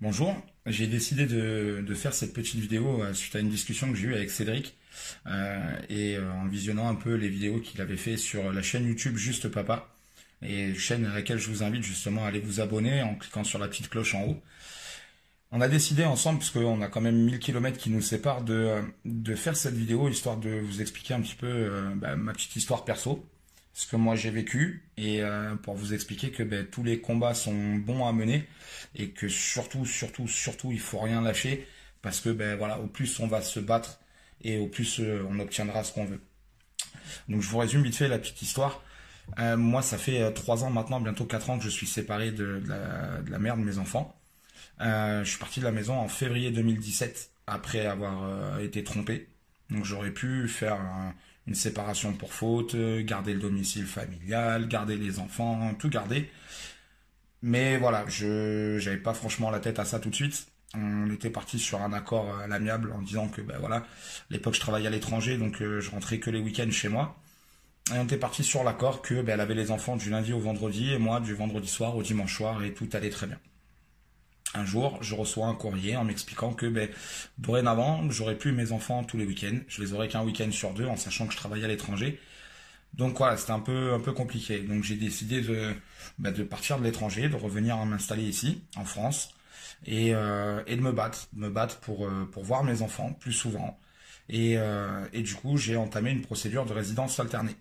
Bonjour, j'ai décidé de faire cette petite vidéo suite à une discussion que j'ai eue avec Cédric en visionnant un peu les vidéos qu'il avait fait sur la chaîne YouTube Juste Papa, et chaîne à laquelle je vous invite justement à aller vous abonner en cliquant sur la petite cloche en haut. On a décidé ensemble, parce qu'on a quand même 1000 kilomètres qui nous séparent, de faire cette vidéo histoire de vous expliquer un petit peu ma petite histoire perso, ce que moi j'ai vécu, et pour vous expliquer que tous les combats sont bons à mener, et que surtout, il faut rien lâcher, parce que voilà, au plus on va se battre, et au plus on obtiendra ce qu'on veut. Donc je vous résume vite fait la petite histoire. Moi, ça fait 3 ans maintenant, bientôt 4 ans que je suis séparé de la mère de mes enfants. Je suis parti de la maison en février 2017 après avoir été trompé. Donc j'aurais pu faire une séparation pour faute, garder le domicile familial, garder les enfants, tout garder. Mais voilà, je j'avais pas franchement la tête à ça tout de suite. On était parti sur un accord à l'amiable en disant que voilà, à l'époque je travaillais à l'étranger, donc je rentrais que les week-ends chez moi. Et on était parti sur l'accord que elle avait les enfants du lundi au vendredi et moi du vendredi soir au dimanche soir, et tout allait très bien. Un jour, je reçois un courrier en m'expliquant que dorénavant, j'aurais plus mes enfants tous les week-ends. Je les aurais qu'un week-end sur deux, en sachant que je travaillais à l'étranger. Donc voilà, c'était un peu compliqué. Donc j'ai décidé de partir de l'étranger, de revenir m'installer ici, en France, et de me battre pour voir mes enfants plus souvent. Et du coup, j'ai entamé une procédure de résidence alternée.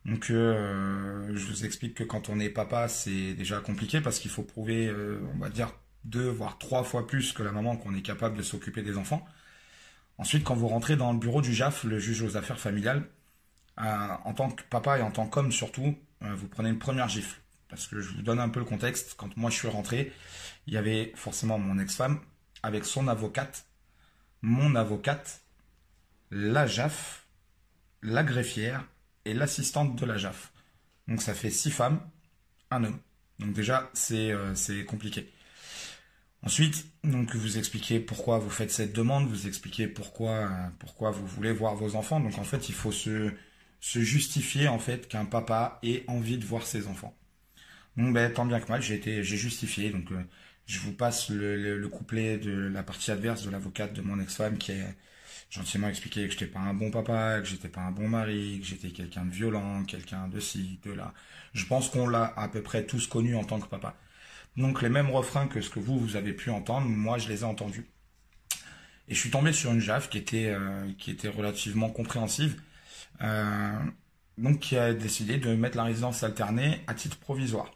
Donc, je vous explique que quand on est papa, c'est déjà compliqué parce qu'il faut prouver, on va dire, 2 voire 3 fois plus que la maman qu'on est capable de s'occuper des enfants. Ensuite, quand vous rentrez dans le bureau du JAF, le juge aux affaires familiales, en tant que papa et en tant qu'homme surtout, vous prenez une première gifle. Parce que je vous donne un peu le contexte. Quand moi je suis rentré, il y avait forcément mon ex-femme avec son avocate, mon avocate, la JAF, la greffière et l'assistante de la JAF. Donc ça fait 6 femmes, un homme. Donc déjà, c'est compliqué. Ensuite, donc vous expliquez pourquoi vous faites cette demande, vous expliquez pourquoi vous voulez voir vos enfants. Donc en fait, il faut se justifier en fait qu'un papa ait envie de voir ses enfants. Donc tant bien que mal, j'ai justifié. Donc je vous passe le couplet de la partie adverse de l'avocate de mon ex-femme qui est gentiment expliqué que j'étais pas un bon papa, que j'étais pas un bon mari, que j'étais quelqu'un de violent, quelqu'un de ci, de là. Je pense qu'on l'a à peu près tous connu en tant que papa. Donc les mêmes refrains que ce que vous avez pu entendre, moi je les ai entendus. Et je suis tombé sur une JAF qui était relativement compréhensive, euh, donc qui a décidé de mettre la résidence alternée à titre provisoire.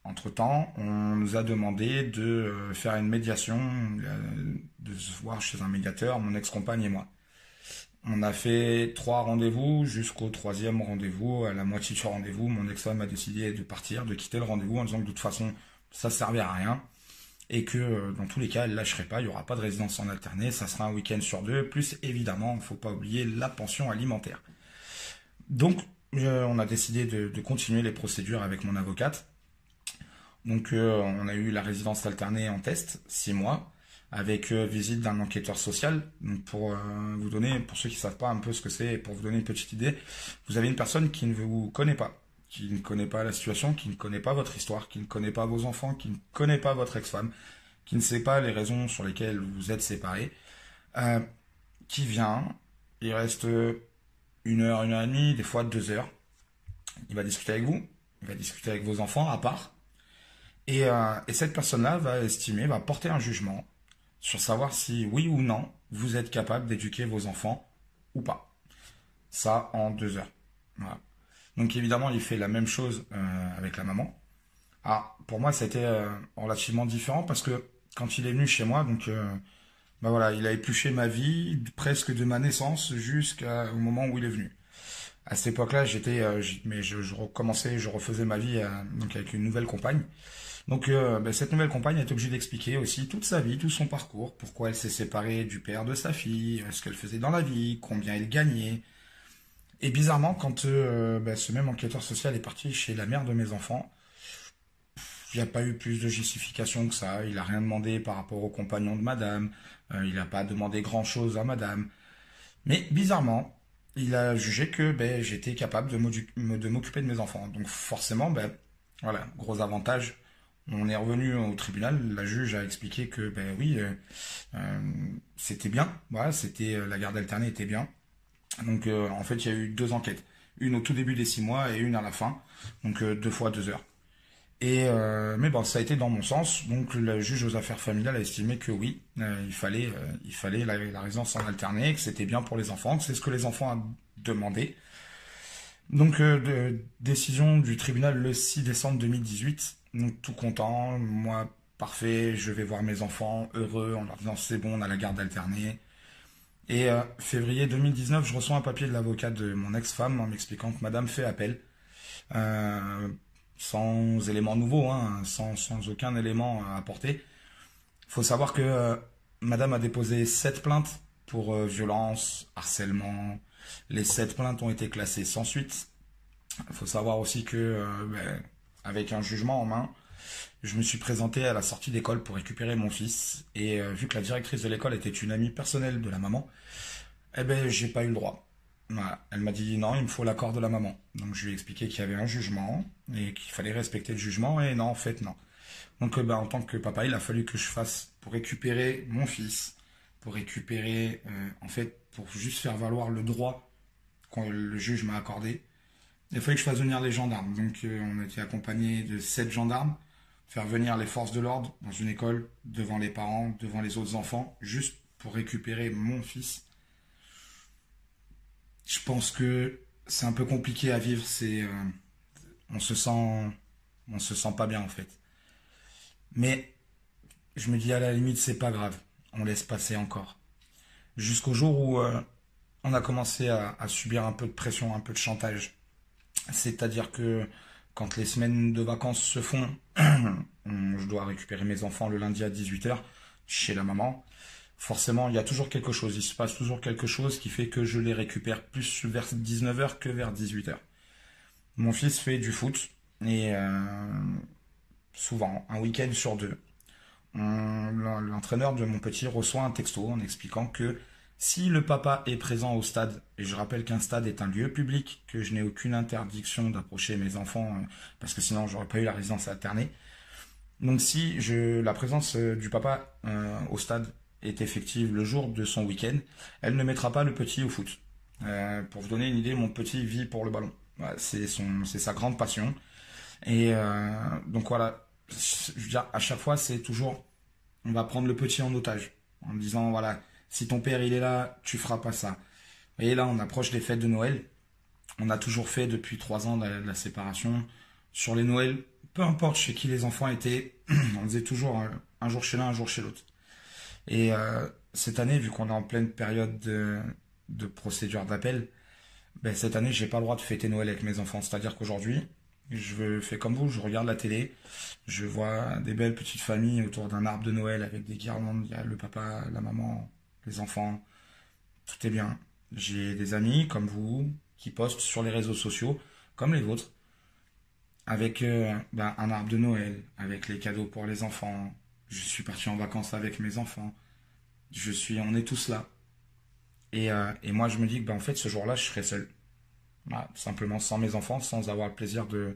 Entre-temps, on nous a demandé de faire une médiation, de se voir chez un médiateur, mon ex-compagne et moi. On a fait 3 rendez-vous, jusqu'au troisième rendez-vous, à la moitié du rendez-vous, mon ex-femme a décidé de partir, de quitter le rendez-vous en disant que de toute façon, ça servait à rien, et que dans tous les cas, elle ne lâcherait pas, il n'y aura pas de résidence en alterné, ça sera un week-end sur deux, plus évidemment, il ne faut pas oublier la pension alimentaire. Donc, on a décidé de continuer les procédures avec mon avocate. Donc on a eu la résidence alternée en test, 6 mois, avec visite d'un enquêteur social. Donc pour vous donner, pour ceux qui ne savent pas un peu ce que c'est, pour vous donner une petite idée, vous avez une personne qui ne vous connaît pas, qui ne connaît pas la situation, qui ne connaît pas votre histoire, qui ne connaît pas vos enfants, qui ne connaît pas votre ex-femme, qui ne sait pas les raisons sur lesquelles vous êtes séparés, euh, qui vient, il reste 1 heure, 1 heure et demie, des fois 2 heures. Il va discuter avec vous, il va discuter avec vos enfants à part. Et cette personne-là va estimer, va porter un jugement sur savoir si oui ou non vous êtes capable d'éduquer vos enfants ou pas. Ça en 2 heures. Voilà. Donc évidemment, il fait la même chose avec la maman. Ah, pour moi, c'était relativement différent parce que quand il est venu chez moi, donc voilà, il a épluché ma vie presque de ma naissance jusqu'au moment où il est venu. À cette époque-là, mais je recommençais, je refaisais ma vie donc avec une nouvelle compagne. Donc cette nouvelle compagne est obligée d'expliquer aussi toute sa vie, tout son parcours, pourquoi elle s'est séparée du père de sa fille, ce qu'elle faisait dans la vie, combien elle gagnait. Et bizarrement, quand ce même enquêteur social est parti chez la mère de mes enfants, il n'y a pas eu plus de justification que ça. Il n'a rien demandé par rapport au compagnon de madame, il n'a pas demandé grand-chose à madame. Mais bizarrement, il a jugé que j'étais capable de m'occuper de mes enfants. Donc forcément, voilà, gros avantage On est revenu au tribunal, la juge a expliqué que ben oui, euh, c'était bien, voilà, la garde alternée était bien. Donc en fait il y a eu deux enquêtes, une au tout début des 6 mois et une à la fin, donc 2 fois 2 heures. Mais bon, ça a été dans mon sens, donc le juge aux affaires familiales a estimé que oui, il fallait la résidence en alterné, que c'était bien pour les enfants, que c'est ce que les enfants ont demandé. Donc, décision du tribunal le 6 décembre 2018. Donc, tout content, moi, parfait, je vais voir mes enfants heureux en leur disant c'est bon, on a la garde alternée. Et février 2019, je reçois un papier de l'avocat de mon ex-femme en m'expliquant que madame fait appel, euh, sans éléments nouveaux, hein, sans aucun élément à apporter. Il faut savoir que madame a déposé 7 plaintes pour violence, harcèlement. Les 7 plaintes ont été classées sans suite. Il faut savoir aussi que, avec un jugement en main, je me suis présenté à la sortie d'école pour récupérer mon fils. Et vu que la directrice de l'école était une amie personnelle de la maman, eh ben, j'ai pas eu le droit. Voilà. Elle m'a dit non, il me faut l'accord de la maman. Donc je lui ai expliqué qu'il y avait un jugement et qu'il fallait respecter le jugement. Et non, en fait, non. Donc en tant que papa, il a fallu que je fasse pour récupérer mon fils, pour récupérer, en fait, pour juste faire valoir le droit que le juge m'a accordé. Il fallait que je fasse venir les gendarmes. Donc on a été accompagné de 7 gendarmes, faire venir les forces de l'ordre dans une école, devant les parents, devant les autres enfants, juste pour récupérer mon fils. Je pense que c'est un peu compliqué à vivre. On se sent, on se sent pas bien en fait. Mais je me dis à la limite c'est pas grave, on laisse passer encore. Jusqu'au jour où on a commencé à subir un peu de pression, un peu de chantage. C'est-à-dire que quand les semaines de vacances se font, je dois récupérer mes enfants le lundi à 18h chez la maman. Forcément, il y a toujours quelque chose, il se passe toujours quelque chose qui fait que je les récupère plus vers 19h que vers 18h. Mon fils fait du foot et souvent, un week-end sur deux, l'entraîneur de mon petit reçoit un texto en expliquant que si le papa est présent au stade, et je rappelle qu'un stade est un lieu public, que je n'ai aucune interdiction d'approcher mes enfants, parce que sinon j'aurais pas eu la résidence alternée. Donc si la présence du papa au stade est effective le jour de son week-end, elle ne mettra pas le petit au foot. Pour vous donner une idée, mon petit vit pour le ballon. Voilà, c'est sa grande passion. Et donc voilà, je veux dire, à chaque fois, c'est toujours, on va prendre le petit en otage, en disant, voilà, si ton père il est là, tu feras pas ça. Vous voyez, là, on approche des fêtes de Noël. On a toujours fait depuis 3 ans de la séparation. Sur les Noëls, peu importe chez qui les enfants étaient, on faisait toujours un jour chez l'un, un jour chez l'autre. Et cette année, vu qu'on est en pleine période de procédure d'appel, ben, cette année, j'ai pas le droit de fêter Noël avec mes enfants. C'est-à-dire qu'aujourd'hui, je fais comme vous, je regarde la télé, je vois des belles petites familles autour d'un arbre de Noël avec des guirlandes, il y a le papa, la maman, les enfants, tout est bien. J'ai des amis comme vous qui postent sur les réseaux sociaux, comme les vôtres, avec un arbre de Noël, avec les cadeaux pour les enfants. Je suis parti en vacances avec mes enfants. On est tous là. Et moi, je me dis que en fait, ce jour-là, je serai seul. Voilà, simplement sans mes enfants, sans avoir le plaisir de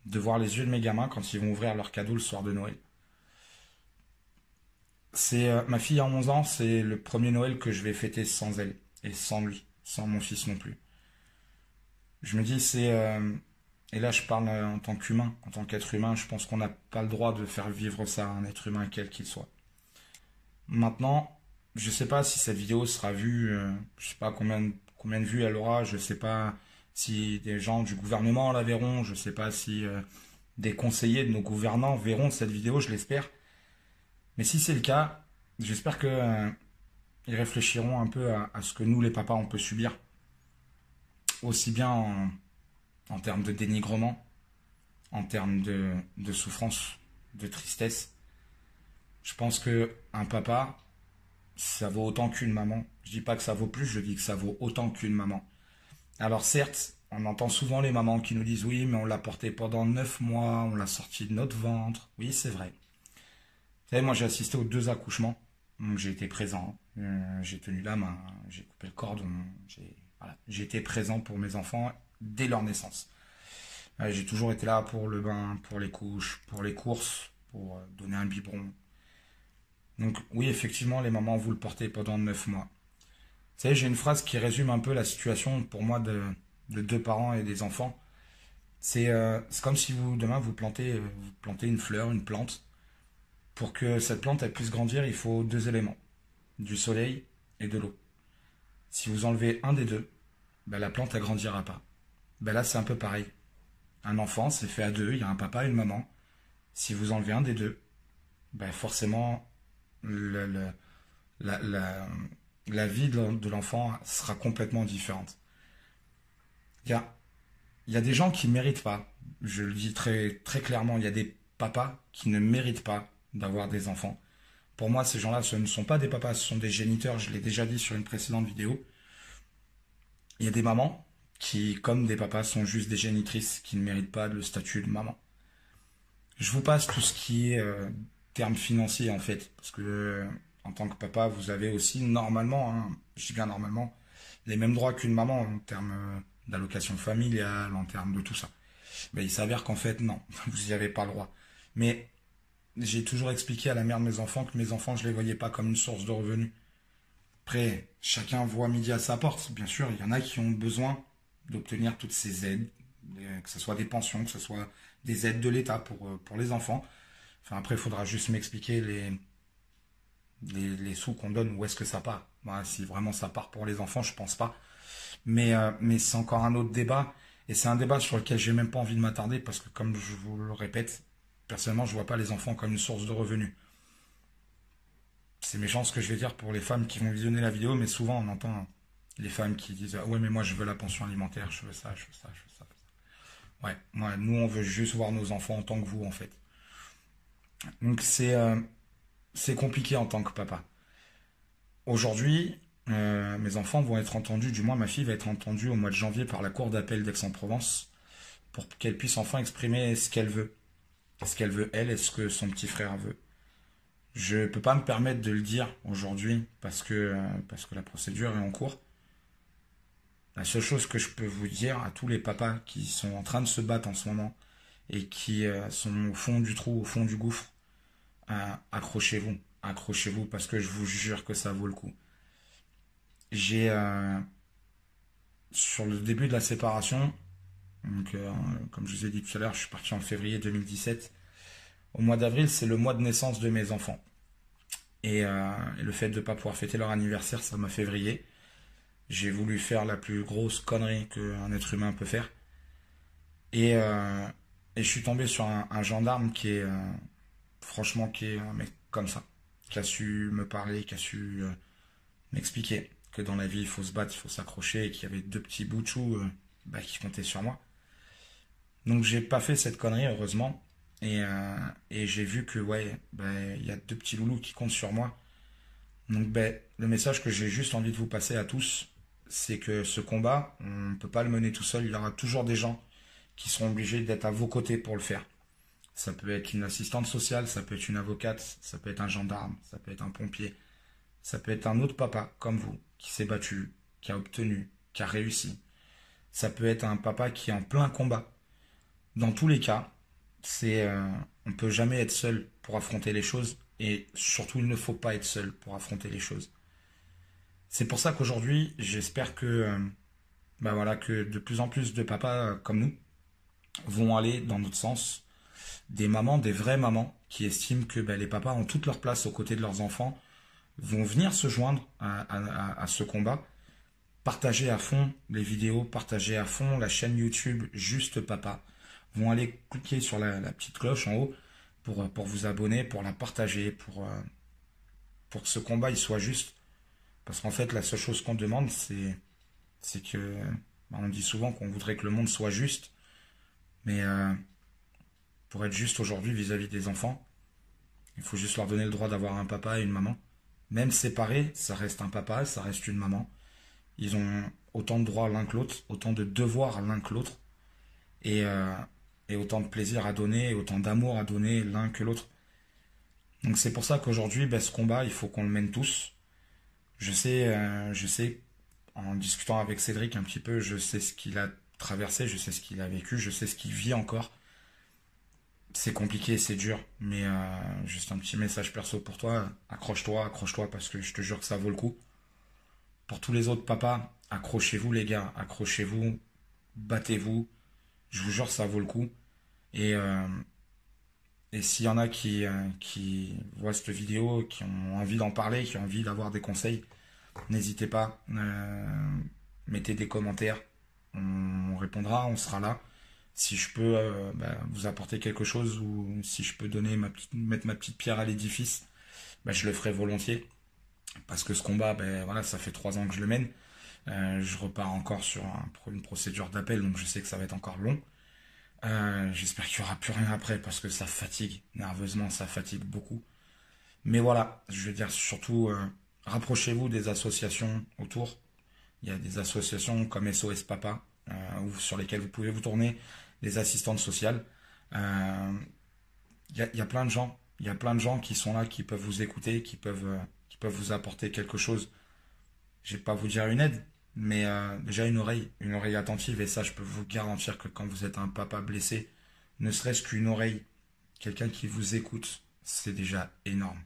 voir les yeux de mes gamins quand ils vont ouvrir leurs cadeaux le soir de Noël. Ma fille a 11 ans, c'est le premier Noël que je vais fêter sans elle et sans lui, sans mon fils non plus. Je me dis, et là je parle en tant qu'humain, en tant qu'être humain, je pense qu'on n'a pas le droit de faire vivre ça à un être humain quel qu'il soit. Maintenant, je sais pas si cette vidéo sera vue, je sais pas combien de vues elle aura, je sais pas si des gens du gouvernement la verront, je sais pas si des conseillers de nos gouvernants verront cette vidéo, je l'espère. Mais si c'est le cas, j'espère que ils réfléchiront un peu à ce que nous les papas on peut subir, aussi bien en termes de dénigrement, en termes de souffrance, de tristesse. Je pense que un papa, ça vaut autant qu'une maman. Je dis pas que ça vaut plus, je dis que ça vaut autant qu'une maman. Alors certes, on entend souvent les mamans qui nous disent oui, mais on l'a porté pendant 9 mois, on l'a sorti de notre ventre. Oui, c'est vrai. Vous savez, moi j'ai assisté aux 2 accouchements, donc j'ai été présent. J'ai tenu la main, j'ai coupé le cordon, voilà. J'ai été présent pour mes enfants dès leur naissance. J'ai toujours été là pour le bain, pour les couches, pour les courses, pour donner un biberon. Donc oui, effectivement, les mamans, vous le portez pendant 9 mois. Vous savez, j'ai une phrase qui résume un peu la situation pour moi de deux parents et des enfants. C'est comme si vous, demain, vous plantez une fleur, une plante. Pour que cette plante elle puisse grandir, il faut deux éléments, du soleil et de l'eau. Si vous enlevez un des deux, ben, la plante elle grandira pas. Ben là, c'est un peu pareil. Un enfant, c'est fait à deux, il y a un papa et une maman. Si vous enlevez un des deux, ben forcément, la, la, la vie de l'enfant sera complètement différente. Il y a, il y a des gens qui ne méritent pas, je le dis très, très clairement, il y a des papas qui ne méritent pas d'avoir des enfants. Pour moi, ces gens-là, ce ne sont pas des papas, ce sont des géniteurs, je l'ai déjà dit sur une précédente vidéo. Il y a des mamans qui, comme des papas, sont juste des génitrices qui ne méritent pas le statut de maman. Je vous passe tout ce qui est termes financiers en fait, parce que en tant que papa, vous avez aussi normalement, hein, je dis bien normalement, les mêmes droits qu'une maman en termes d'allocation familiale, en termes de tout ça. Mais il s'avère qu'en fait, non, vous n'y avez pas le droit. Mais j'ai toujours expliqué à la mère de mes enfants que mes enfants, je les voyais pas comme une source de revenus. Après, chacun voit midi à sa porte. Bien sûr, il y en a qui ont besoin d'obtenir toutes ces aides, que ce soit des pensions, que ce soit des aides de l'État pour les enfants. Enfin, après, il faudra juste m'expliquer les sous qu'on donne, où est-ce que ça part. Voilà, si vraiment ça part pour les enfants, je pense pas. Mais c'est encore un autre débat. Et c'est un débat sur lequel j'ai même pas envie de m'attarder parce que, comme je vous le répète, personnellement, je vois pas les enfants comme une source de revenus. C'est méchant ce que je vais dire pour les femmes qui vont visionner la vidéo, mais souvent on entend les femmes qui disent ah ouais, mais moi je veux la pension alimentaire, je veux ça, je veux ça, je veux ça. Ouais, moi, nous on veut juste voir nos enfants en tant que vous en fait. Donc c'est compliqué en tant que papa. Aujourd'hui, mes enfants vont être entendus, du moins ma fille va être entendue au mois de janvier par la cour d'appel d'Aix-en-Provence pour qu'elle puisse enfin exprimer ce qu'elle veut. Ce qu'elle veut elle et ce que son petit frère veut. Je ne peux pas me permettre de le dire aujourd'hui parce que la procédure est en cours. La seule chose que je peux vous dire à tous les papas qui sont en train de se battre en ce moment et qui sont au fond du trou, au fond du gouffre, accrochez-vous. Accrochez-vous parce que je vous jure que ça vaut le coup. J'ai, sur le début de la séparation, donc, comme je vous ai dit tout à l'heure, je suis parti en février 2017. Au mois d'avril, c'est le mois de naissance de mes enfants. Et le fait de ne pas pouvoir fêter leur anniversaire, ça m'a fait vriller. J'ai voulu faire la plus grosse connerie qu'un être humain peut faire. Et, euh, et je suis tombé sur un gendarme qui est, franchement, qui est un mec comme ça. Qui a su me parler, qui a su m'expliquer que dans la vie, il faut se battre, il faut s'accrocher, et qu'il y avait deux petits bouts de chou qui comptaient sur moi. Donc j'ai pas fait cette connerie, heureusement. Et j'ai vu que, ouais, il y a deux petits loulous qui comptent sur moi. Donc, le message que j'ai juste envie de vous passer à tous, c'est que ce combat, on ne peut pas le mener tout seul. Il y aura toujours des gens qui seront obligés d'être à vos côtés pour le faire. Ça peut être une assistante sociale, ça peut être une avocate, ça peut être un gendarme, ça peut être un pompier, ça peut être un autre papa comme vous, qui s'est battu, qui a obtenu, qui a réussi. Ça peut être un papa qui est en plein combat. Dans tous les cas, on ne peut jamais être seul pour affronter les choses et surtout il ne faut pas être seul pour affronter les choses. C'est pour ça qu'aujourd'hui, j'espère que de plus en plus de papas comme nous vont aller dans notre sens. Des mamans, des vraies mamans qui estiment que les papas ont toute leur place aux côtés de leurs enfants vont venir se joindre à ce combat, partager à fond les vidéos, partager à fond la chaîne YouTube Juste Papa, vont aller cliquer sur la petite cloche en haut pour vous abonner, pour la partager, pour que ce combat il soit juste. Parce qu'en fait, la seule chose qu'on demande, c'est que, on dit souvent qu'on voudrait que le monde soit juste, mais pour être juste aujourd'hui vis-à-vis des enfants, il faut juste leur donner le droit d'avoir un papa et une maman. Même séparés, ça reste un papa, ça reste une maman. Ils ont autant de droits l'un que l'autre, autant de devoirs l'un que l'autre, et, euh, et autant de plaisir à donner, et autant d'amour à donner l'un que l'autre. Donc c'est pour ça qu'aujourd'hui, ce combat, il faut qu'on le mène tous. Je sais, en discutant avec Cédric un petit peu, je sais ce qu'il a traversé, je sais ce qu'il a vécu, je sais ce qu'il vit encore. C'est compliqué, c'est dur, mais juste un petit message perso pour toi. Accroche-toi, accroche-toi, parce que je te jure que ça vaut le coup. Pour tous les autres papas, accrochez-vous les gars, accrochez-vous, battez-vous. Je vous jure, ça vaut le coup. Et, euh, et s'il y en a qui voient cette vidéo, qui ont envie d'en parler, qui ont envie d'avoir des conseils, n'hésitez pas. Mettez des commentaires. On répondra, on sera là. Si je peux vous apporter quelque chose ou si je peux mettre ma petite pierre à l'édifice, je le ferai volontiers. Parce que ce combat, voilà, ça fait 3 ans que je le mène. Je repars encore sur une procédure d'appel, donc je sais que ça va être encore long. J'espère qu'il n'y aura plus rien après parce que ça fatigue, nerveusement, ça fatigue beaucoup. Mais voilà, je veux dire surtout, rapprochez-vous des associations autour. Il y a des associations comme SOS Papa, sur lesquelles vous pouvez vous tourner, des assistantes sociales. Il y a plein de gens, il y a plein de gens qui sont là, qui peuvent vous écouter, qui peuvent vous apporter quelque chose. Je vais pas vous dire une aide, mais déjà une oreille attentive. Et ça, je peux vous garantir que quand vous êtes un papa blessé, ne serait-ce qu'une oreille, quelqu'un qui vous écoute, c'est déjà énorme.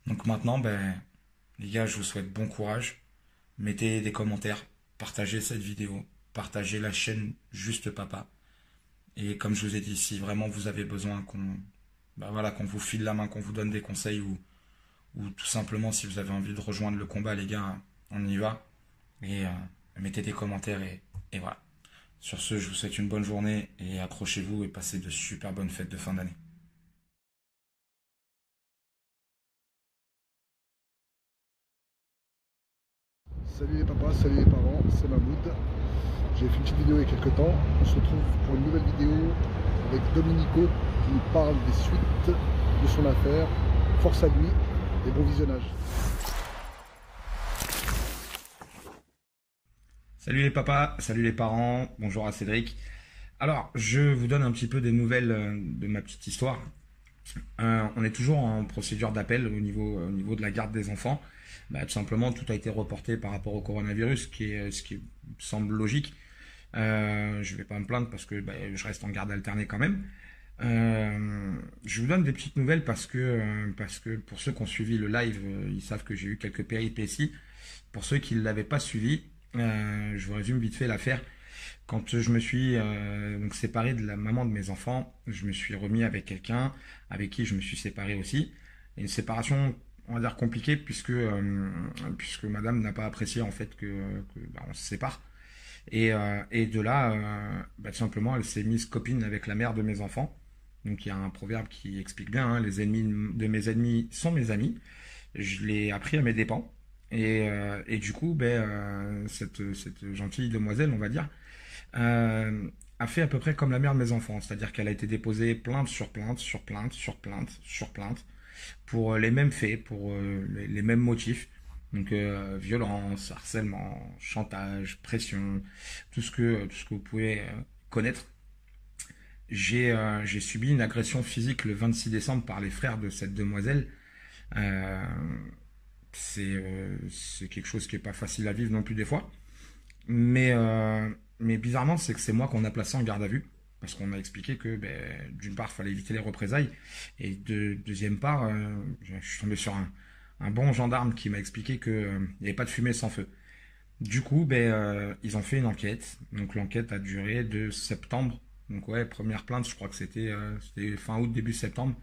Donc maintenant, les gars, je vous souhaite bon courage. Mettez des commentaires, partagez cette vidéo, partagez la chaîne Juste Papa. Et comme je vous ai dit, si vraiment vous avez besoin qu'on vous file la main, qu'on vous donne des conseils ou tout simplement si vous avez envie de rejoindre le combat, les gars, on y va. Et mettez des commentaires et voilà. Sur ce, je vous souhaite une bonne journée et accrochez-vous et passez de super bonnes fêtes de fin d'année. Salut les papas, salut les parents, c'est Mahmoud. J'ai fait une petite vidéo il y a quelques temps. On se retrouve pour une nouvelle vidéo avec Dominico qui nous parle des suites de son affaire. Force à lui et bon visionnage. Salut les papas, salut les parents, bonjour à Cédric. Alors, je vous donne un petit peu des nouvelles de ma petite histoire. On est toujours en procédure d'appel au niveau de la garde des enfants. Tout simplement, tout a été reporté par rapport au coronavirus, ce qui semble logique. Je vais pas me plaindre parce que je reste en garde alternée quand même. Je vous donne des petites nouvelles parce que pour ceux qui ont suivi le live, ils savent que j'ai eu quelques péripéties. Pour ceux qui ne l'avaient pas suivi, je vous résume vite fait l'affaire. Quand je me suis donc séparé de la maman de mes enfants, je me suis remis avec quelqu'un avec qui je me suis séparé aussi. Et une séparation, on va dire compliquée puisque madame n'a pas apprécié en fait on se sépare. Et de là, tout simplement, elle s'est mise copine avec la mère de mes enfants. Donc il y a un proverbe qui explique bien, hein, les ennemis de mes ennemis sont mes amis. Je l'ai appris à mes dépens. Et du coup, cette gentille demoiselle, on va dire, a fait à peu près comme la mère de mes enfants. C'est-à-dire qu'elle a été déposée plainte sur plainte, sur plainte, sur plainte, sur plainte, pour les mêmes faits, pour les mêmes motifs. Donc violence, harcèlement, chantage, pression, tout ce que vous pouvez connaître. J'ai subi une agression physique le 26 décembre par les frères de cette demoiselle. Euh, c'est quelque chose qui est pas facile à vivre non plus des fois. Mais bizarrement, c'est que c'est moi qu'on a placé en garde à vue. Parce qu'on a expliqué que d'une part, il fallait éviter les représailles. Et deuxième part, je suis tombé sur un bon gendarme qui m'a expliqué qu'il n'y avait pas de fumée sans feu. Du coup, ils ont fait une enquête. Donc l'enquête a duré de septembre. Donc ouais, première plainte, je crois que c'était fin août, début septembre,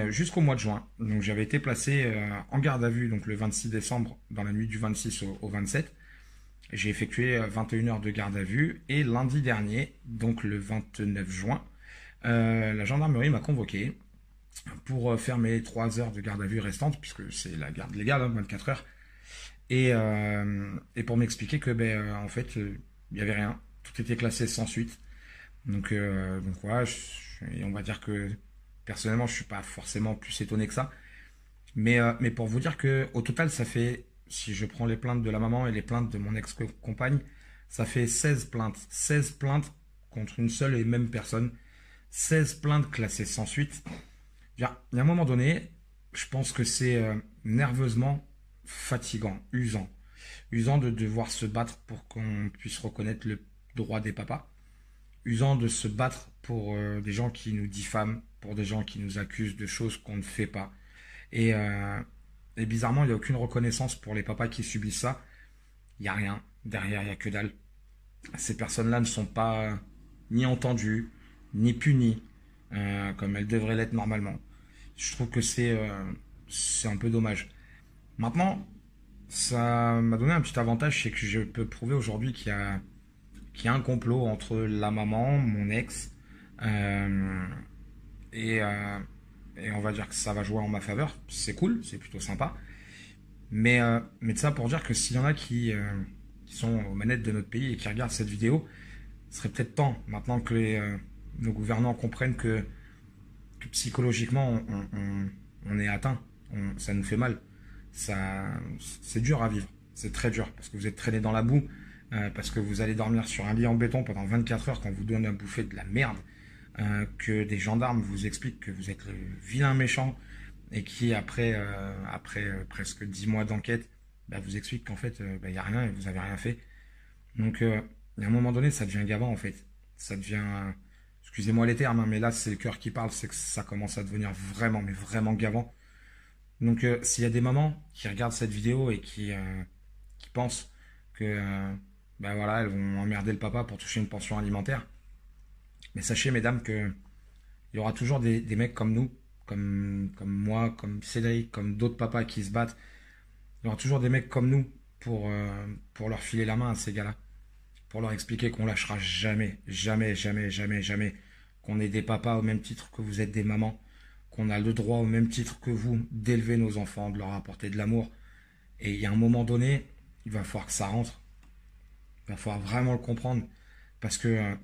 jusqu'au mois de juin. Donc j'avais été placé en garde à vue donc le 26 décembre, dans la nuit du 26 au 27. J'ai effectué 21 heures de garde à vue et lundi dernier, donc le 29 juin, la gendarmerie m'a convoqué pour faire mes 3 heures de garde à vue restantes, puisque c'est la garde légale, 24 heures, et pour m'expliquer que en fait, il n'y avait rien, tout était classé sans suite. Donc voilà, et on va dire que personnellement, je suis pas forcément plus étonné que ça. Mais pour vous dire que au total, ça fait, si je prends les plaintes de la maman et les plaintes de mon ex-compagne, ça fait 16 plaintes. 16 plaintes contre une seule et même personne. 16 plaintes classées sans suite. Il y a un moment donné, je pense que c'est nerveusement fatigant, usant. Usant de devoir se battre pour qu'on puisse reconnaître droits des papas, usant de se battre pour des gens qui nous diffament, pour des gens qui nous accusent de choses qu'on ne fait pas. Et, euh, et bizarrement, il n'y a aucune reconnaissance pour les papas qui subissent ça. Il n'y a rien. Derrière, il n'y a que dalle. Ces personnes-là ne sont pas ni entendues, ni punies, comme elles devraient l'être normalement. Je trouve que c'est un peu dommage. Maintenant, ça m'a donné un petit avantage, c'est que je peux prouver aujourd'hui qu'il y a un complot entre la maman, mon ex, euh, et, euh, et on va dire que ça va jouer en ma faveur. C'est cool, c'est plutôt sympa. Mais de ça pour dire que s'il y en a qui sont aux manettes de notre pays et qui regardent cette vidéo, ce serait peut-être temps, maintenant que nos gouvernants comprennent que psychologiquement on est atteint, ça nous fait mal. C'est dur à vivre, c'est très dur, parce que vous êtes traîné dans la boue, parce que vous allez dormir sur un lit en béton pendant 24 heures quand vous donnez à bouffer de la merde, que des gendarmes vous expliquent que vous êtes le vilain méchant, et qui après presque 10 mois d'enquête, bah, vous expliquent qu'en fait, il n'y a rien et vous n'avez rien fait. Donc, à un moment donné, ça devient gavant, en fait. Ça devient, excusez-moi les termes, hein, mais là, c'est le cœur qui parle, c'est que ça commence à devenir vraiment, mais vraiment gavant. Donc, s'il y a des mamans qui regardent cette vidéo et qui pensent que, ben voilà, elles vont emmerder le papa pour toucher une pension alimentaire, mais sachez, mesdames, que il y aura toujours des mecs comme nous, comme moi, comme Cédric, comme d'autres papas qui se battent. Il y aura toujours des mecs comme nous pour leur filer la main à ces gars-là, pour leur expliquer qu'on lâchera jamais, jamais, jamais, jamais, jamais, qu'on est des papas au même titre que vous êtes des mamans, qu'on a le droit au même titre que vous d'élever nos enfants, de leur apporter de l'amour. Et il y a un moment donné, il va falloir que ça rentre. Il va falloir vraiment le comprendre parce que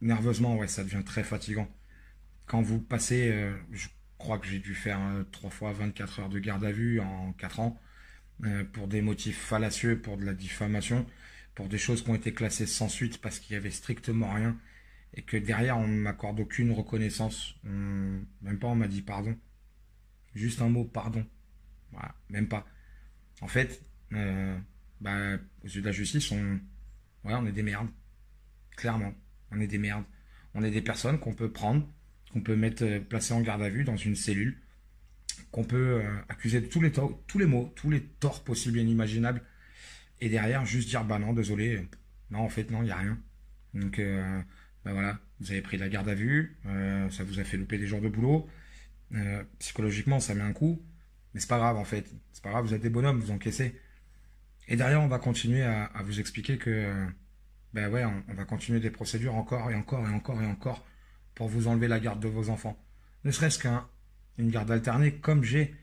nerveusement, ouais, ça devient très fatigant. Quand vous passez, je crois que j'ai dû faire 3 fois 24 heures de garde à vue en 4 ans, pour des motifs fallacieux, pour de la diffamation, pour des choses qui ont été classées sans suite parce qu'il y avait strictement rien et que derrière on ne m'accorde aucune reconnaissance. Même pas on m'a dit pardon. Juste un mot pardon. Voilà, même pas. En fait, bah, aux yeux de la justice, ouais, on est des merdes. Clairement, on est des merdes. On est des personnes qu'on peut prendre, qu'on peut mettre, placer en garde à vue dans une cellule, qu'on peut accuser de tous les maux, tous les torts possibles et inimaginables, et derrière juste dire bah non, désolé, non en fait non, il n'y a rien. Donc bah voilà, vous avez pris de la garde à vue, ça vous a fait louper des jours de boulot, psychologiquement ça met un coup, mais c'est pas grave en fait, c'est pas grave, vous êtes des bonhommes, vous encaissez. Et derrière on va continuer à vous expliquer que ben ouais, on va continuer des procédures encore et encore et encore et encore pour vous enlever la garde de vos enfants. Ne serait-ce qu'une garde alternée comme j'ai.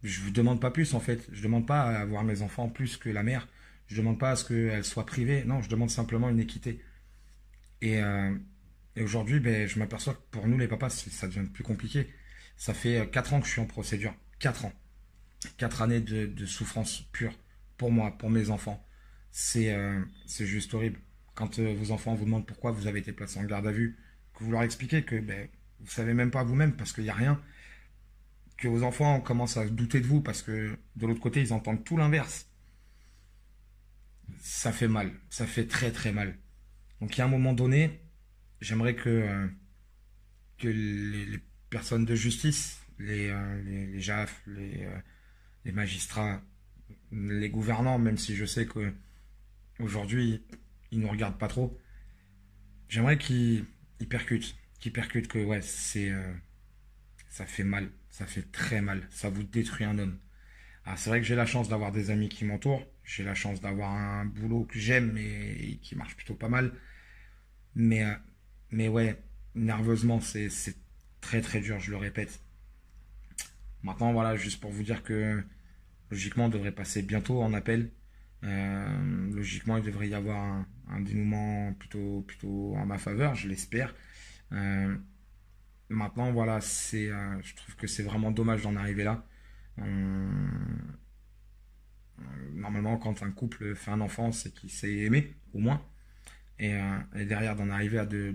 Je vous demande pas plus en fait. Je demande pas à avoir mes enfants plus que la mère. Je demande pas à ce qu'elles soient privées. Non, je demande simplement une équité. Et, euh, et aujourd'hui, ben, je m'aperçois que pour nous les papas, ça devient plus compliqué. Ça fait 4 ans que je suis en procédure. 4 ans. 4 années de souffrance pure pour moi, pour mes enfants. C'est juste horrible. Quand vos enfants vous demandent pourquoi vous avez été placé en garde à vue, que vous leur expliquez que ben, vous savez même pas vous-même parce qu'il n'y a rien, que vos enfants commencent à douter de vous parce que de l'autre côté ils entendent tout l'inverse, ça fait mal, ça fait très très mal. Donc il y a un moment donné, j'aimerais que les personnes de justice, les JAF, les magistrats, les gouvernants, même si je sais que aujourd'hui ils nous regardent pas trop, j'aimerais qu'ils percutent que ouais, ça fait mal, ça fait très mal, ça vous détruit un homme. Alors c'est vrai que j'ai la chance d'avoir des amis qui m'entourent, j'ai la chance d'avoir un boulot que j'aime et qui marche plutôt pas mal, mais, euh, mais ouais, nerveusement c'est très très dur, je le répète. Maintenant voilà, juste pour vous dire que logiquement on devrait passer bientôt en appel. Logiquement il devrait y avoir un dénouement plutôt en ma faveur, je l'espère. Euh, Maintenant, voilà, je trouve que c'est vraiment dommage d'en arriver là. On- Normalement, quand un couple fait un enfant, c'est qu'il s'est aimé, au moins. Et derrière, d'en arriver à de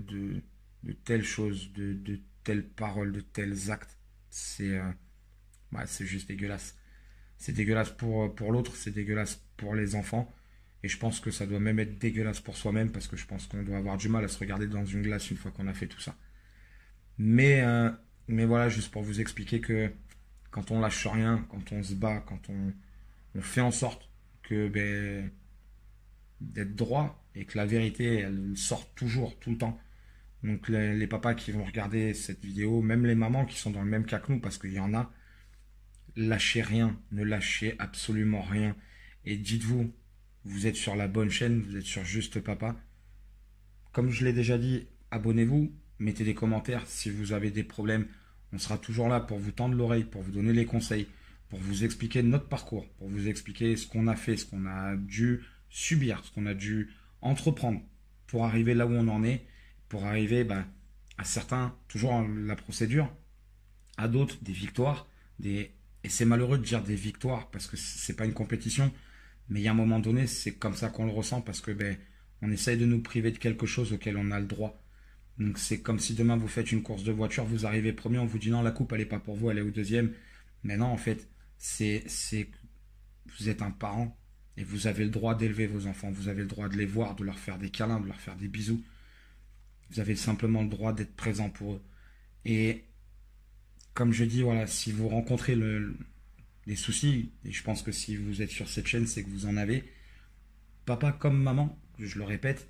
telles choses, de telles paroles, de tels actes, ouais, c'est juste dégueulasse. C'est dégueulasse pour l'autre, c'est dégueulasse pour les enfants. Et je pense que ça doit même être dégueulasse pour soi-même parce que je pense qu'on doit avoir du mal à se regarder dans une glace une fois qu'on a fait tout ça. Mais, euh, mais voilà, juste pour vous expliquer que quand on lâche rien, quand on se bat, quand on fait en sorte que d'être droit et que la vérité, elle sort toujours, tout le temps. Donc les papas qui vont regarder cette vidéo, même les mamans qui sont dans le même cas que nous, parce qu'il y en a, lâchez rien, ne lâchez absolument rien. Et dites-vous, vous êtes sur la bonne chaîne, vous êtes sur Juste Papa. Comme je l'ai déjà dit, abonnez-vous, mettez des commentaires si vous avez des problèmes. On sera toujours là pour vous tendre l'oreille, pour vous donner les conseils, pour vous expliquer notre parcours, pour vous expliquer ce qu'on a fait, ce qu'on a dû subir, ce qu'on a dû entreprendre pour arriver là où on en est, pour arriver à certains, toujours la procédure, à d'autres des victoires, et c'est malheureux de dire des victoires parce que c'est pas une compétition, mais il y a un moment donné, c'est comme ça qu'on le ressent parce que on essaye de nous priver de quelque chose auquel on a le droit. Donc c'est comme si demain vous faites une course de voiture, vous arrivez premier, on vous dit non, la coupe elle est pas pour vous, elle est au deuxième. Mais non, en fait, c'est vous êtes un parent et vous avez le droit d'élever vos enfants, vous avez le droit de les voir, de leur faire des câlins, de leur faire des bisous. Vous avez simplement le droit d'être présent pour eux. Et comme je dis, voilà, si vous rencontrez des soucis, et je pense que si vous êtes sur cette chaîne, c'est que vous en avez, papa comme maman, je le répète,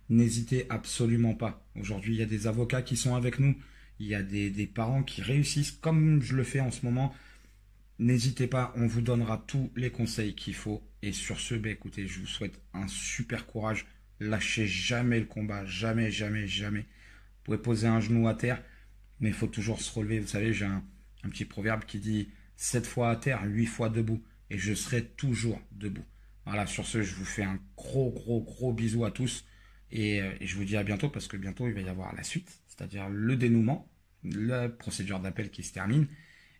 n'hésitez absolument pas. Aujourd'hui, il y a des avocats qui sont avec nous, il y a des parents qui réussissent, comme je le fais en ce moment. N'hésitez pas, on vous donnera tous les conseils qu'il faut. Et sur ce, écoutez, je vous souhaite un super courage. Lâchez jamais le combat, jamais, jamais, jamais. Vous pouvez poser un genou à terre, mais il faut toujours se relever. Vous savez, j'ai un petit proverbe qui dit 7 fois à terre, 8 fois debout. Et je serai toujours debout. Voilà, sur ce, je vous fais un gros, gros, gros bisou à tous. Et je vous dis à bientôt parce que bientôt, il va y avoir la suite, c'est-à-dire le dénouement, la procédure d'appel qui se termine.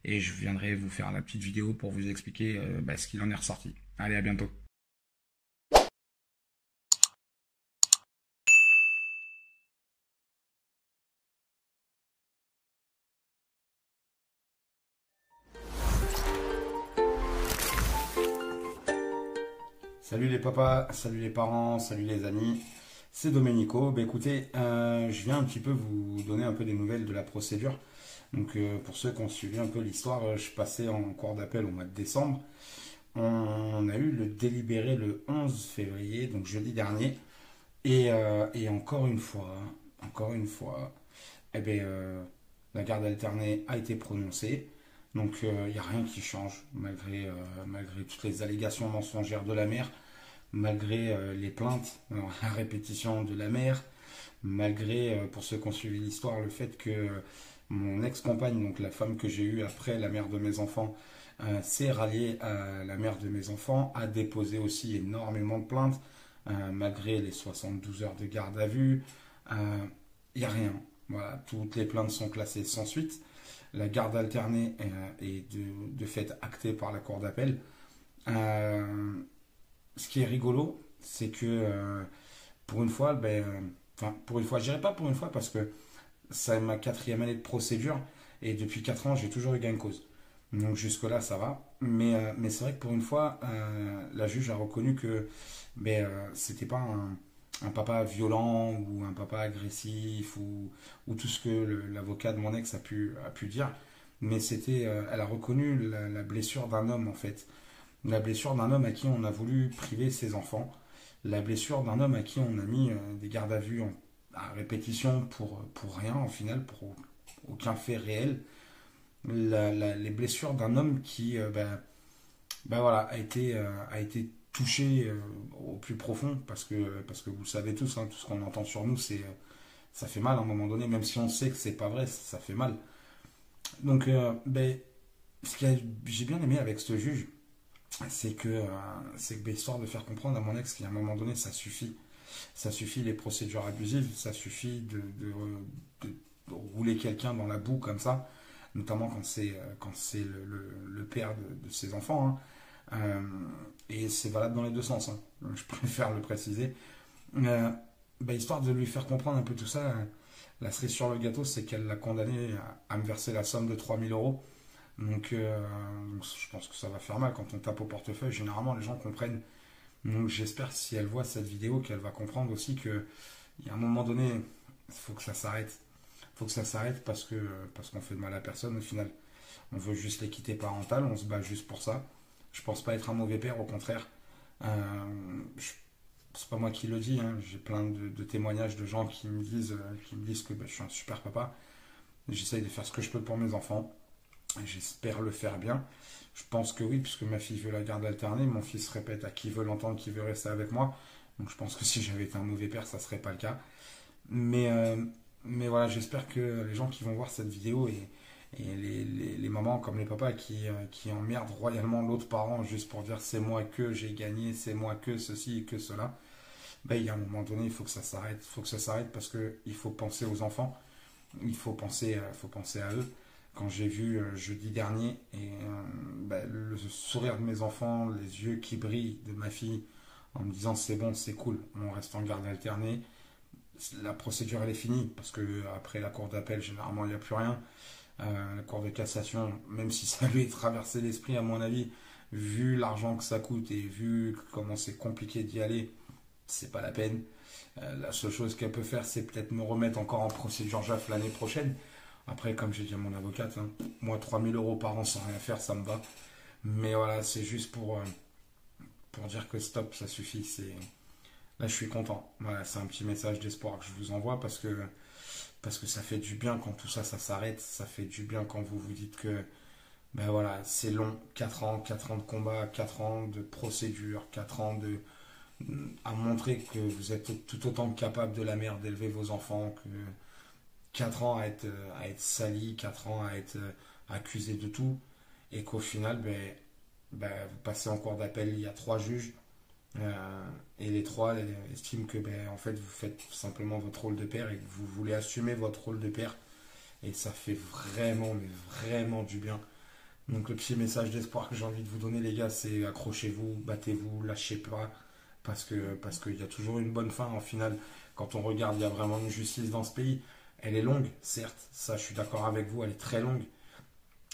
Et je viendrai vous faire la petite vidéo pour vous expliquer ce qu'il en est ressorti. Allez, à bientôt. Salut les papas, salut les parents, salut les amis, c'est Domenico. Écoutez, je viens un petit peu vous donner un peu des nouvelles de la procédure. Donc pour ceux qui ont suivi un peu l'histoire, je passais en cours d'appel au mois de décembre. On a eu le délibéré le 11 février, donc jeudi dernier. Et encore une fois, la garde alternée a été prononcée. Donc il n'y a rien qui change, malgré toutes les allégations mensongères de la mère, malgré les plaintes à répétition de la mère, malgré, pour ceux qui ont suivi l'histoire, le fait que mon ex-compagne, donc la femme que j'ai eue après la mère de mes enfants, s'est ralliée à la mère de mes enfants, a déposé aussi énormément de plaintes, malgré les 72 heures de garde à vue. Il n'y a rien. Voilà, toutes les plaintes sont classées sans suite. La garde alternée est de fait actée par la cour d'appel. Ce qui est rigolo, c'est que pour une fois, pour une fois, je dirais pas pour une fois parce que c'est ma quatrième année de procédure et depuis 4 ans, j'ai toujours eu gain de cause. Donc jusque-là, ça va. Mais c'est vrai que pour une fois, la juge a reconnu que c'était pas un papa violent ou un papa agressif ou tout ce que l'avocat de mon ex a pu dire. Mais elle a reconnu la blessure d'un homme en fait. La blessure d'un homme à qui on a voulu priver ses enfants. La blessure d'un homme à qui on a mis des gardes à vue à répétition pour rien, au final, pour aucun fait réel. Les blessures d'un homme qui voilà, a été touché au plus profond, parce que vous le savez tous, hein, tout ce qu'on entend sur nous, ça fait mal à un moment donné, même si on sait que c'est pas vrai, ça fait mal. Donc, ce que j'ai bien aimé avec ce juge, c'est que histoire de faire comprendre à mon ex qu'à un moment donné, ça suffit. Ça suffit les procédures abusives, ça suffit de rouler quelqu'un dans la boue comme ça, notamment quand c'est le père de ses enfants. Hein. Et c'est valable dans les deux sens, hein. Je préfère le préciser. Histoire de lui faire comprendre un peu tout ça, la cerise sur le gâteau, c'est qu'elle l'a condamné à me verser la somme de 3 000 euros. Donc je pense que ça va faire mal quand on tape au portefeuille. Généralement, les gens comprennent Donc j'espère si elle voit cette vidéo qu'elle va comprendre aussi que il y a un moment donné, il faut que ça s'arrête. Il faut que ça s'arrête parce qu'on fait de mal à personne au final. On veut juste l'équité parentale, on se bat juste pour ça. Je pense pas être un mauvais père, au contraire. C'est pas moi qui le dis, hein. J'ai plein de témoignages de gens qui me disent que je suis un super papa. J'essaye de faire ce que je peux pour mes enfants. J'espère le faire bien. Je pense que oui, puisque ma fille veut la garde alternée. Mon fils répète à qui veut l'entendre, qui veut rester avec moi. Donc je pense que si j'avais été un mauvais père, ça serait pas le cas. Mais, euh, mais voilà, j'espère que les gens qui vont voir cette vidéo et les mamans comme les papas qui emmerdent royalement l'autre parent juste pour dire c'est moi que j'ai gagné, c'est moi que ceci et que cela, ben, il y a un moment donné, il faut que ça s'arrête. Il faut que ça s'arrête parce qu'il faut penser aux enfants, faut penser à eux. Quand j'ai vu jeudi dernier ben, le sourire de mes enfants, les yeux qui brillent de ma fille en me disant c'est bon, c'est cool, on reste en garde alternée, la procédure elle est finie parce que après la cour d'appel généralement il n'y a plus rien. La cour de cassation, même si ça lui est traversé l'esprit à mon avis, vu l'argent que ça coûte et vu comment c'est compliqué d'y aller, c'est pas la peine. La seule chose qu'elle peut faire, c'est peut-être me remettre encore en procédure JAF l'année prochaine. Après, comme j'ai dit à mon avocate, hein, moi 3 000 € par an sans rien faire, ça me va. Mais voilà, c'est juste pour dire que stop, ça suffit. Là, je suis content. Voilà, c'est un petit message d'espoir que je vous envoie parce que ça fait du bien quand tout ça, ça s'arrête. Ça fait du bien quand vous vous dites que ben voilà, c'est long. 4 ans de combat, 4 ans de procédure, 4 ans à montrer que vous êtes tout autant capable de la mère d'élever vos enfants, que 4 ans à être sali, 4 ans à être accusé de tout, et qu'au final, vous passez en cour d'appel, il y a 3 juges, et les 3 estiment que en fait vous faites simplement votre rôle de père et que vous voulez assumer votre rôle de père, et ça fait vraiment, mais vraiment du bien. Donc le petit message d'espoir que j'ai envie de vous donner les gars, c'est accrochez-vous, battez-vous, lâchez pas, parce qu'il y a toujours une bonne fin en finale. Quand on regarde, il y a vraiment une justice dans ce pays. Elle est longue, certes, ça je suis d'accord avec vous, elle est très longue.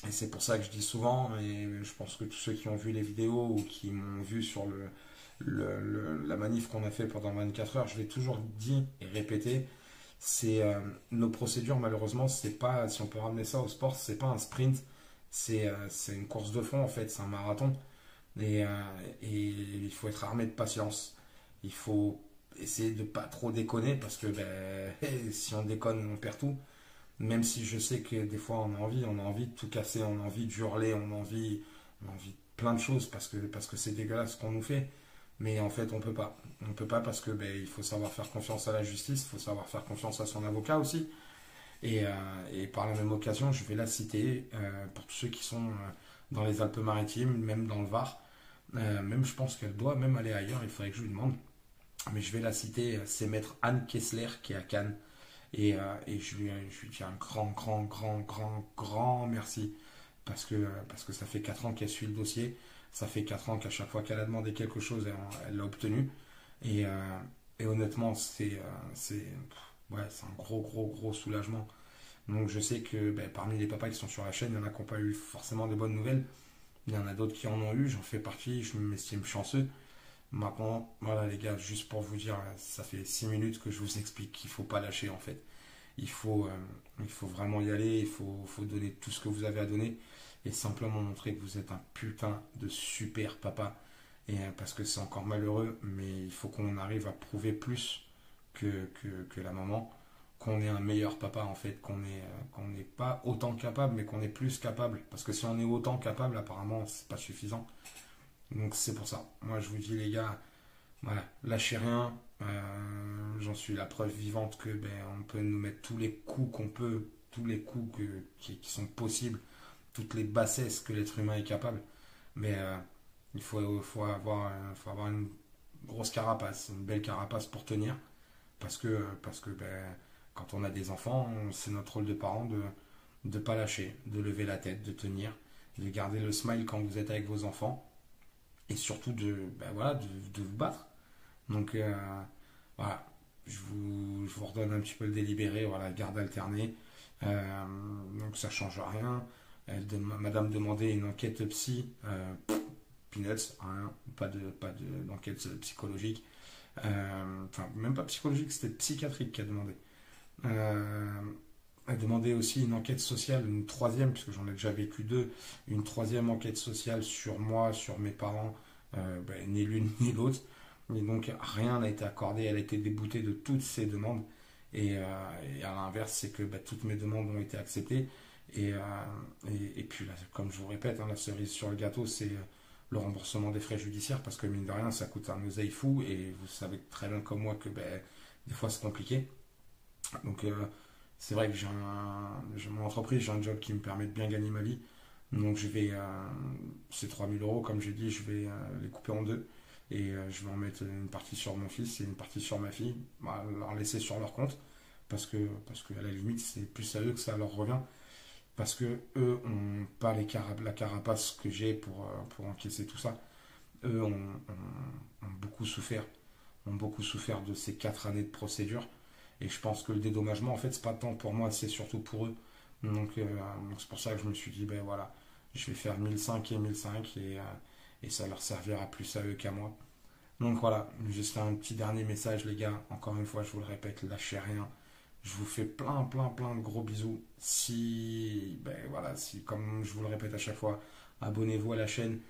Et c'est pour ça que je dis souvent, et je pense que tous ceux qui ont vu les vidéos ou qui m'ont vu sur la manif qu'on a fait pendant 24 heures, je l'ai toujours dit et répété, c'est nos procédures malheureusement, c'est pas, si on peut ramener ça au sport, c'est pas un sprint, c'est une course de fond en fait, c'est un marathon. Et il faut être armé de patience. Il faut essayer de pas trop déconner parce que si on déconne, on perd tout. Même si je sais que des fois on a envie de tout casser, on a envie d'hurler, on a envie de plein de choses parce que c'est dégueulasse ce qu'on nous fait. Mais en fait, on peut pas. On peut pas parce que il faut savoir faire confiance à la justice, il faut savoir faire confiance à son avocat aussi. Et par la même occasion, je vais la citer pour tous ceux qui sont dans les Alpes-Maritimes, même dans le Var. Même je pense qu'elle doit même aller ailleurs, il faudrait que je lui demande. Mais je vais la citer, c'est maître Anne Kessler qui est à Cannes. Et je lui dis un grand merci parce que ça fait 4 ans qu'elle suit le dossier. Ça fait 4 ans qu'à chaque fois qu'elle a demandé quelque chose, elle l'a obtenu. Et, euh, et honnêtement, c'est un gros soulagement. Donc je sais que parmi les papas qui sont sur la chaîne, il y en a qui n'ont pas eu forcément de bonnes nouvelles. Il y en a d'autres qui en ont eu, j'en fais partie, je m'estime chanceux. Maintenant, voilà les gars, juste pour vous dire, ça fait 6 minutes que je vous explique qu'il ne faut pas lâcher en fait. Il faut vraiment y aller, faut donner tout ce que vous avez à donner et simplement montrer que vous êtes un putain de super papa. Parce que c'est encore malheureux, mais il faut qu'on arrive à prouver plus que la maman, qu'on est un meilleur papa en fait, qu'on n'est pas autant capable, mais qu'on est plus capable. Parce que si on est autant capable, apparemment, c'est pas suffisant. Donc c'est pour ça. Moi je vous dis les gars, voilà, lâchez rien. J'en suis la preuve vivante que on peut nous mettre tous les coups qu'on peut, tous les coups qui sont possibles, toutes les bassesses que l'être humain est capable. Mais faut avoir une grosse carapace, une belle carapace pour tenir. Parce que quand on a des enfants, c'est notre rôle de parent de ne pas lâcher, de lever la tête, de tenir, de garder le smile quand vous êtes avec vos enfants. Et surtout de vous battre. Donc voilà, je vous redonne un petit peu le délibéré, voilà, garde alternée. Donc ça change rien. Madame demandait une enquête psy. peanuts, rien, d'enquête psychologique. Enfin, même pas psychologique, c'était psychiatrique qui a demandé. A demandé aussi une enquête sociale, une troisième, puisque j'en ai déjà vécu deux, une troisième enquête sociale sur moi, sur mes parents, ni l'une ni l'autre. Et donc rien n'a été accordé, elle a été déboutée de toutes ces demandes. Et à l'inverse, c'est que toutes mes demandes ont été acceptées. Et, euh, et puis, là, comme je vous répète, hein, la cerise sur le gâteau, c'est le remboursement des frais judiciaires, parce que mine de rien, ça coûte un oseille fou. Et vous savez très bien comme moi que des fois, c'est compliqué. Donc, c'est vrai que j'ai mon entreprise, j'ai un job qui me permet de bien gagner ma vie. Donc, ces 3 000 euros, comme j'ai dit, je vais les couper en deux. Et je vais en mettre une partie sur mon fils et une partie sur ma fille, leur laisser sur leur compte, parce que à la limite, c'est plus à eux que ça leur revient, parce que eux ont pas la carapace que j'ai pour encaisser tout ça. Eux ont beaucoup souffert, ont beaucoup souffert de ces 4 années de procédure, et je pense que le dédommagement, en fait, c'est pas tant pour moi, c'est surtout pour eux. Donc c'est pour ça que je me suis dit, ben voilà, je vais faire 1005 et 1005, et ça leur servira plus à eux qu'à moi. Donc voilà, juste un petit dernier message les gars, encore une fois je vous le répète, lâchez rien. Je vous fais plein de gros bisous. Si comme je vous le répète à chaque fois, abonnez-vous à la chaîne.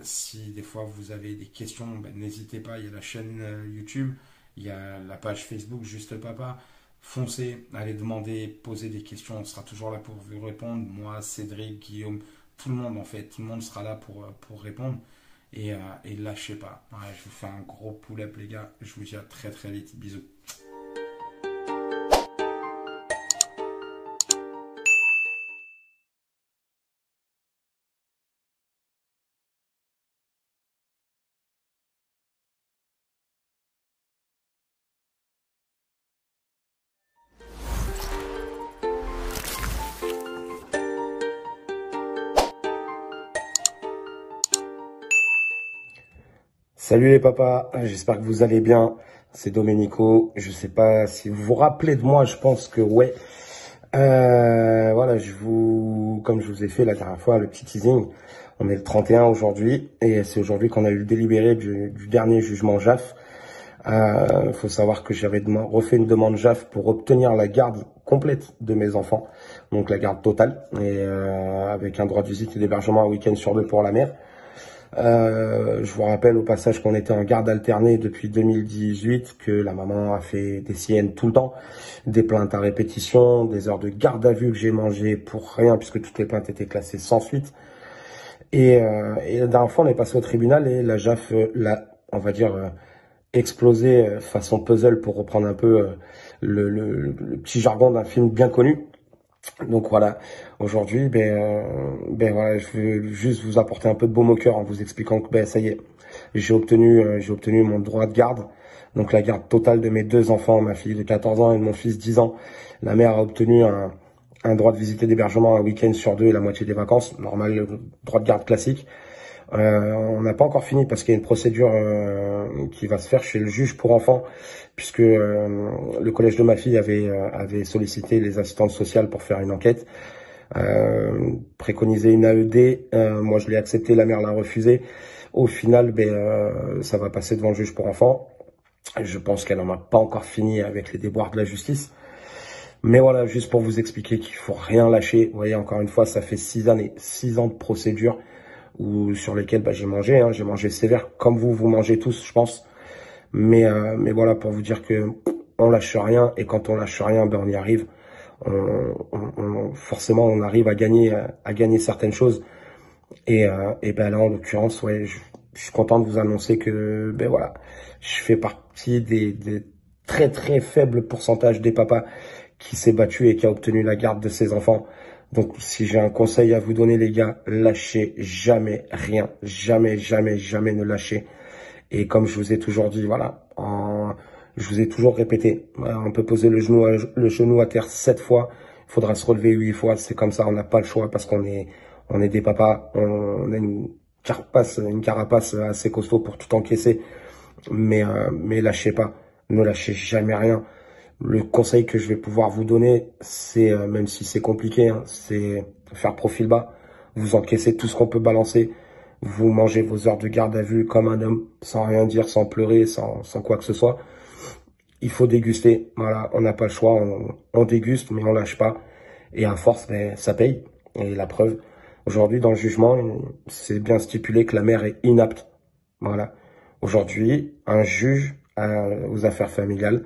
Si des fois vous avez des questions, n'hésitez pas, il y a la chaîne YouTube, il y a la page Facebook Juste Papa. Foncez, allez demander, posez des questions, on sera toujours là pour vous répondre. Moi, Cédric, Guillaume, tout le monde en fait, tout le monde sera là pour répondre. Et lâchez pas. Ouais, je vous fais un gros pull-up les gars. Je vous dis à très très vite. Bisous. Salut les papas, j'espère que vous allez bien. C'est Domenico. Je sais pas si vous vous rappelez de moi, je pense que ouais. Voilà, comme je vous ai fait la dernière fois, le petit teasing. On est le 31 aujourd'hui et c'est aujourd'hui qu'on a eu le délibéré du dernier jugement JAF. Faut savoir que j'avais refait une demande JAF pour obtenir la garde complète de mes enfants, donc la garde totale, et avec un droit de visite et d'hébergement un week-end sur 2 pour la mère. Je vous rappelle au passage qu'on était en garde alternée depuis 2018, que la maman a fait des siennes tout le temps, des plaintes à répétition, des heures de garde à vue que j'ai mangé pour rien puisque toutes les plaintes étaient classées sans suite. Et la dernière fois on est passé au tribunal et la JAF l'a, on va dire, explosé façon puzzle pour reprendre un peu le petit jargon d'un film bien connu. Donc voilà, aujourd'hui, voilà, je veux juste vous apporter un peu de baume au cœur en vous expliquant que ça y est, j'ai obtenu mon droit de garde, donc la garde totale de mes 2 enfants, ma fille de 14 ans et mon fils 10 ans. La mère a obtenu un droit de visite et d'hébergement un week-end sur 2 et la moitié des vacances, normal, droit de garde classique. On n'a pas encore fini parce qu'il y a une procédure qui va se faire chez le juge pour enfants, puisque le collège de ma fille avait sollicité les assistantes sociales pour faire une enquête, préconisé une AED. Moi, je l'ai accepté, la mère l'a refusé. Au final, ça va passer devant le juge pour enfants. Je pense qu'elle n'en a pas encore fini avec les déboires de la justice. Mais voilà, juste pour vous expliquer qu'il faut rien lâcher. Vous voyez, encore une fois, ça fait 6 années, 6 ans de procédure sur lesquels j'ai mangé sévère, comme vous mangez tous, je pense. Mais voilà, pour vous dire que on lâche rien, et quand on lâche rien, on y arrive. Forcément, on arrive à gagner certaines choses. Et là, en l'occurrence, ouais, je suis content de vous annoncer que voilà, je fais partie des très très faibles pourcentages des papas qui s'est battu et qui a obtenu la garde de ses enfants. Donc, si j'ai un conseil à vous donner, les gars, lâchez jamais rien. Jamais ne lâchez. Et comme je vous ai toujours dit, voilà, je vous ai toujours répété, on peut poser le genou à terre 7 fois, il faudra se relever 8 fois, c'est comme ça, on n'a pas le choix parce qu'on est des papas, on a une carapace assez costaud pour tout encaisser, mais lâchez pas, ne lâchez jamais rien. Le conseil que je vais pouvoir vous donner, c'est, même si c'est compliqué, c'est faire profil bas, vous encaissez tout ce qu'on peut balancer, Vous mangez vos heures de garde à vue comme un homme, sans rien dire, sans pleurer, sans quoi que ce soit. Il faut déguster. Voilà, on n'a pas le choix. On déguste, mais on lâche pas. Et à force, ben, ça paye. Et la preuve, aujourd'hui, dans le jugement, c'est bien stipulé que la mère est inapte. Voilà. Aujourd'hui, un juge aux affaires familiales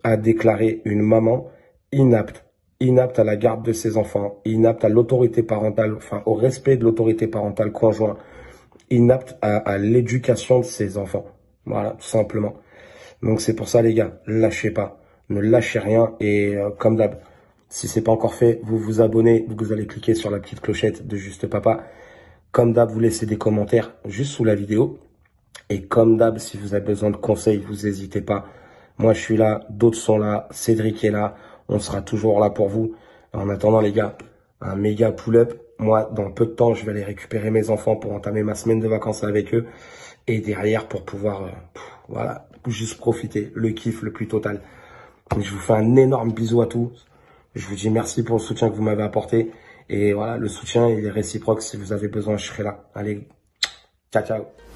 a déclaré une maman inapte. Inapte à la garde de ses enfants, inapte à l'autorité parentale, enfin au respect de l'autorité parentale conjointe, inapte à l'éducation de ses enfants. Voilà, tout simplement. Donc c'est pour ça les gars, lâchez pas, ne lâchez rien et comme d'hab, si c'est pas encore fait, vous vous abonnez, vous allez cliquer sur la petite clochette de Juste Papa. Comme d'hab, vous laissez des commentaires juste sous la vidéo. Et comme d'hab, si vous avez besoin de conseils, vous n'hésitez pas. Moi, je suis là, d'autres sont là, Cédric est là, on sera toujours là pour vous. En attendant, les gars, un méga pull-up. Moi, dans peu de temps, je vais aller récupérer mes enfants pour entamer ma semaine de vacances avec eux. Et derrière, pour pouvoir, voilà, juste profiter, le kiff le plus total. Donc, je vous fais un énorme bisou à tous. Je vous dis merci pour le soutien que vous m'avez apporté. Et voilà, le soutien, il est réciproque. Si vous avez besoin, je serai là. Allez, ciao, ciao.